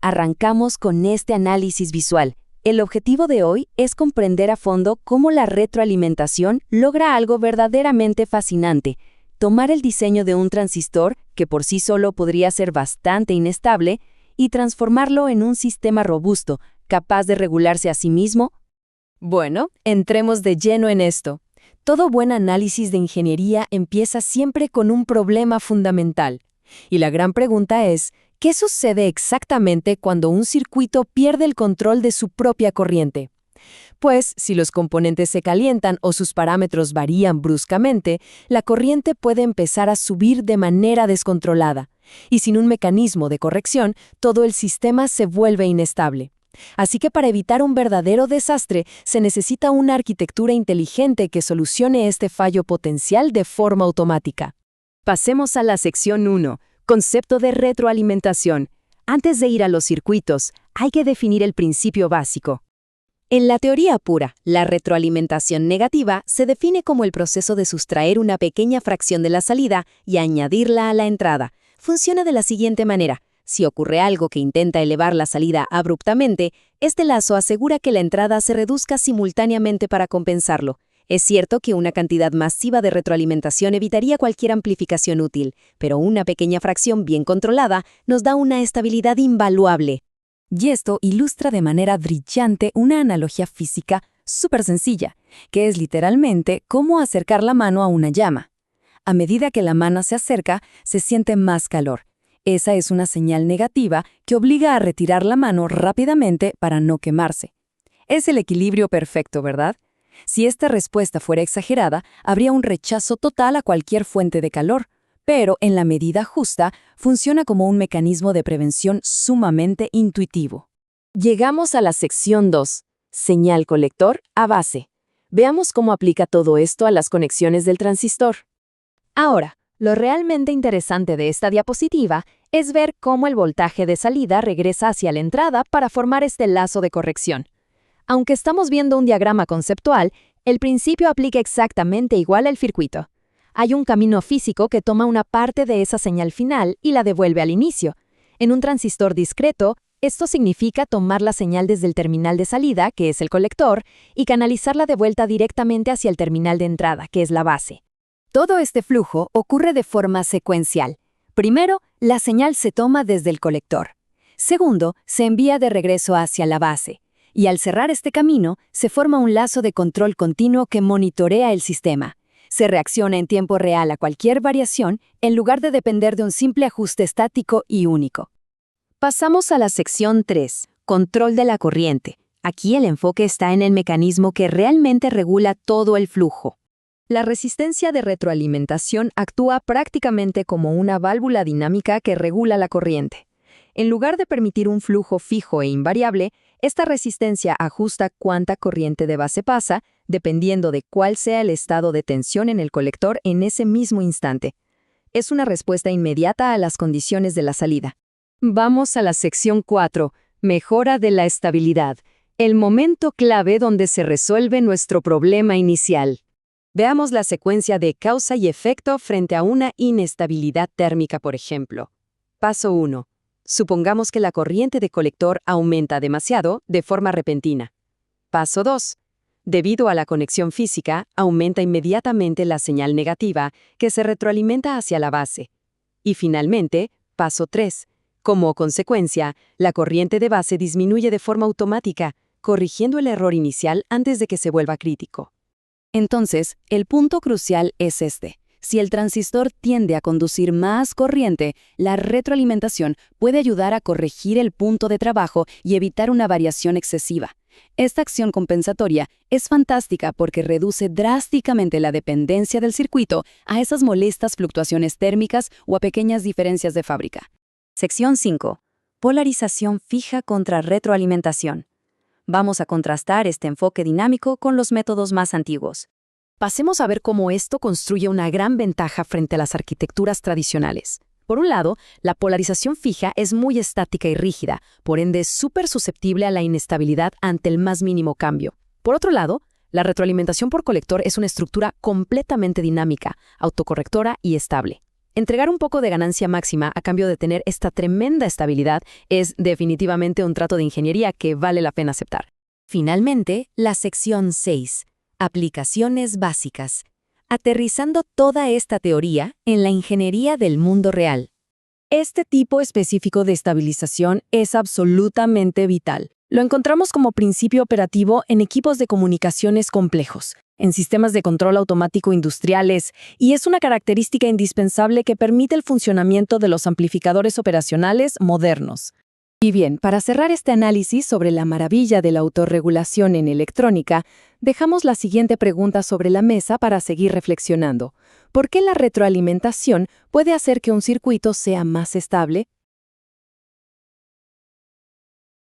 Arrancamos con este análisis visual. El objetivo de hoy es comprender a fondo cómo la retroalimentación logra algo verdaderamente fascinante: tomar el diseño de un transistor, que por sí solo podría ser bastante inestable, y transformarlo en un sistema robusto, capaz de regularse a sí mismo. Bueno, entremos de lleno en esto. Todo buen análisis de ingeniería empieza siempre con un problema fundamental. Y la gran pregunta es, ¿qué sucede exactamente cuando un circuito pierde el control de su propia corriente? Pues, si los componentes se calientan o sus parámetros varían bruscamente, la corriente puede empezar a subir de manera descontrolada. Y sin un mecanismo de corrección, todo el sistema se vuelve inestable. Así que para evitar un verdadero desastre, se necesita una arquitectura inteligente que solucione este fallo potencial de forma automática. Pasemos a la sección 1, concepto de retroalimentación. Antes de ir a los circuitos, hay que definir el principio básico. En la teoría pura, la retroalimentación negativa se define como el proceso de sustraer una pequeña fracción de la salida y añadirla a la entrada. Funciona de la siguiente manera. Si ocurre algo que intenta elevar la salida abruptamente, este lazo asegura que la entrada se reduzca simultáneamente para compensarlo. Es cierto que una cantidad masiva de retroalimentación evitaría cualquier amplificación útil, pero una pequeña fracción bien controlada nos da una estabilidad invaluable. Y esto ilustra de manera brillante una analogía física súper sencilla, que es literalmente cómo acercar la mano a una llama. A medida que la mano se acerca, se siente más calor. Esa es una señal negativa que obliga a retirar la mano rápidamente para no quemarse. Es el equilibrio perfecto, ¿verdad? Si esta respuesta fuera exagerada, habría un rechazo total a cualquier fuente de calor, pero en la medida justa funciona como un mecanismo de prevención sumamente intuitivo. Llegamos a la sección 2, señal colector a base. Veamos cómo aplica todo esto a las conexiones del transistor. Ahora, lo realmente interesante de esta diapositiva es ver cómo el voltaje de salida regresa hacia la entrada para formar este lazo de corrección. Aunque estamos viendo un diagrama conceptual, el principio aplica exactamente igual al circuito. Hay un camino físico que toma una parte de esa señal final y la devuelve al inicio. En un transistor discreto, esto significa tomar la señal desde el terminal de salida, que es el colector, y canalizarla de vuelta directamente hacia el terminal de entrada, que es la base. Todo este flujo ocurre de forma secuencial. Primero, la señal se toma desde el colector. Segundo, se envía de regreso hacia la base. Y al cerrar este camino, se forma un lazo de control continuo que monitorea el sistema. Se reacciona en tiempo real a cualquier variación en lugar de depender de un simple ajuste estático y único. Pasamos a la sección 3, control de la corriente. Aquí el enfoque está en el mecanismo que realmente regula todo el flujo. La resistencia de retroalimentación actúa prácticamente como una válvula dinámica que regula la corriente. En lugar de permitir un flujo fijo e invariable, esta resistencia ajusta cuánta corriente de base pasa, dependiendo de cuál sea el estado de tensión en el colector en ese mismo instante. Es una respuesta inmediata a las condiciones de la salida. Vamos a la sección 4, mejora de la estabilidad, el momento clave donde se resuelve nuestro problema inicial. Veamos la secuencia de causa y efecto frente a una inestabilidad térmica, por ejemplo. Paso 1. Supongamos que la corriente de colector aumenta demasiado de forma repentina. Paso 2. Debido a la conexión física, aumenta inmediatamente la señal negativa que se retroalimenta hacia la base. Y finalmente, paso 3. Como consecuencia, la corriente de base disminuye de forma automática, corrigiendo el error inicial antes de que se vuelva crítico. Entonces, el punto crucial es este. Si el transistor tiende a conducir más corriente, la retroalimentación puede ayudar a corregir el punto de trabajo y evitar una variación excesiva. Esta acción compensatoria es fantástica porque reduce drásticamente la dependencia del circuito a esas molestas fluctuaciones térmicas o a pequeñas diferencias de fábrica. Sección 5. Polarización fija contra retroalimentación. Vamos a contrastar este enfoque dinámico con los métodos más antiguos. Pasemos a ver cómo esto construye una gran ventaja frente a las arquitecturas tradicionales. Por un lado, la polarización fija es muy estática y rígida, por ende súper susceptible a la inestabilidad ante el más mínimo cambio. Por otro lado, la retroalimentación por colector es una estructura completamente dinámica, autocorrectora y estable. Entregar un poco de ganancia máxima a cambio de tener esta tremenda estabilidad es definitivamente un trato de ingeniería que vale la pena aceptar. Finalmente, la sección 6. Aplicaciones básicas. Aterrizando toda esta teoría en la ingeniería del mundo real. Este tipo específico de estabilización es absolutamente vital. Lo encontramos como principio operativo en equipos de comunicaciones complejos, en sistemas de control automático industriales, y es una característica indispensable que permite el funcionamiento de los amplificadores operacionales modernos. Y bien, para cerrar este análisis sobre la maravilla de la autorregulación en electrónica, dejamos la siguiente pregunta sobre la mesa para seguir reflexionando. ¿Por qué la retroalimentación puede hacer que un circuito sea más estable,